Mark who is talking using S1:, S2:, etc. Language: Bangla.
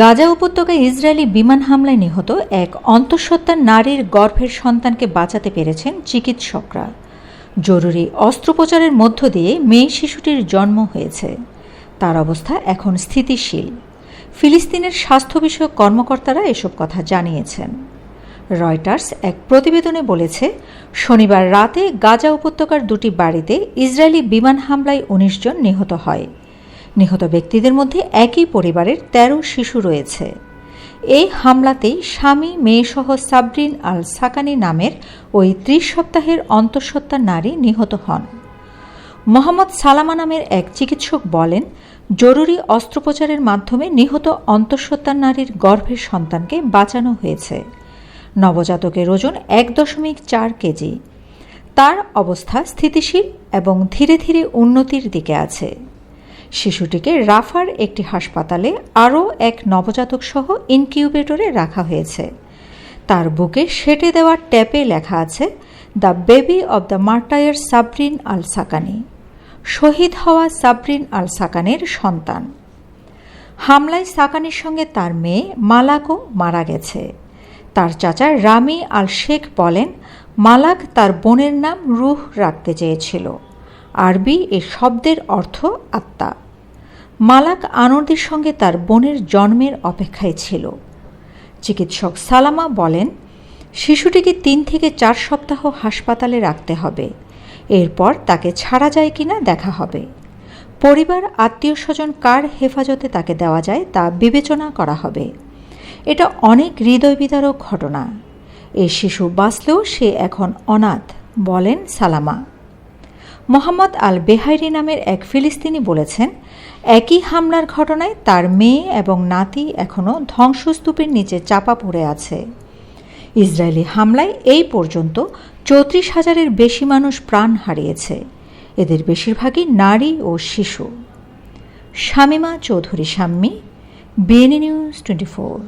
S1: গাজা উপত্যকায় ইসরায়েলি বিমান হামলায় নিহত এক অন্তঃসত্ত্বা নারীর গর্ভের সন্তানকে বাঁচাতে পেরেছেন চিকিৎসকরা। জরুরি অস্ত্রোপচারের মধ্য দিয়ে মেয়ে শিশুটির জন্ম হয়েছে। তার অবস্থা এখন স্থিতিশীল। ফিলিস্তিনের স্বাস্থ্য বিষয়ক কর্মকর্তারা এসব কথা জানিয়েছেন। রয়টার্স এক প্রতিবেদনে বলেছে, শনিবার রাতে গাজা উপত্যকার দুটি বাড়িতে ইসরায়েলি বিমান হামলায় ১৯ জন নিহত হয়। নিহত ব্যক্তিদের মধ্যে একই পরিবারের ১৩ শিশু রয়েছে। এই হামলাতেই স্বামী মেয়েসহ সাবরিন আল সাকানি নামের ওই ৩০ সপ্তাহের অন্তঃসত্ত্বা নারী নিহত হন। মোহাম্মদ সালামা নামের এক চিকিৎসক বলেন, জরুরি অস্ত্রোপচারের মাধ্যমে নিহত অন্তঃসত্ত্বা নারীর গর্ভের সন্তানকে বাঁচানো হয়েছে। নবজাতকের ওজন ১.৪ কেজি। তার অবস্থা স্থিতিশীল এবং ধীরে ধীরে উন্নতির দিকে আছে। শিশুটিকে রাফার একটি হাসপাতালে আরও এক নবজাতক সহ ইনকিউবেটরে রাখা হয়েছে। তার বুকে সেঁটে দেওয়া ট্যাপে লেখা আছে, the baby of the martyr Sabreen Al Sakani, শহীদ হওয়া সাবরিন আল সাকানের সন্তান। হামলায় সাকানির সঙ্গে তার মেয়ে মালাকও মারা গেছে। তার চাচা রামি আল শেখ বলেন, মালাক তার বোনের নাম রুহ রাখতে চেয়েছিল। আরবি এ শব্দের অর্থ আত্মা। মালাক আনন্দের সঙ্গে তার বোনের জন্মের অপেক্ষায় ছিল। চিকিৎসক সালামা বলেন, শিশুটিকে ৩ থেকে ৪ সপ্তাহ হাসপাতালে রাখতে হবে। এরপর তাকে ছাড়া যায় কিনা দেখা হবে। পরিবার আত্মীয় স্বজন কার হেফাজতে তাকে দেওয়া যায় তা বিবেচনা করা হবে। এটা অনেক হৃদয় বিদারক ঘটনা। এই শিশু বাঁচলেও সে এখন অনাথ, বলেন সালামা। মোহাম্মদ আল বেহাইরি নামের এক ফিলিস্তিনি বলেছেন, একই হামলার ঘটনায় তার মেয়ে এবং নাতি এখনও ধ্বংসস্তূপের নিচে চাপা পড়ে আছে। ইসরায়েলি হামলায় এই পর্যন্ত ৩৪,০০০-এর বেশি মানুষ প্রাণ হারিয়েছে। এদের বেশিরভাগই নারী ও শিশু। Shamima Chowdhury Shammi, BNA news 24।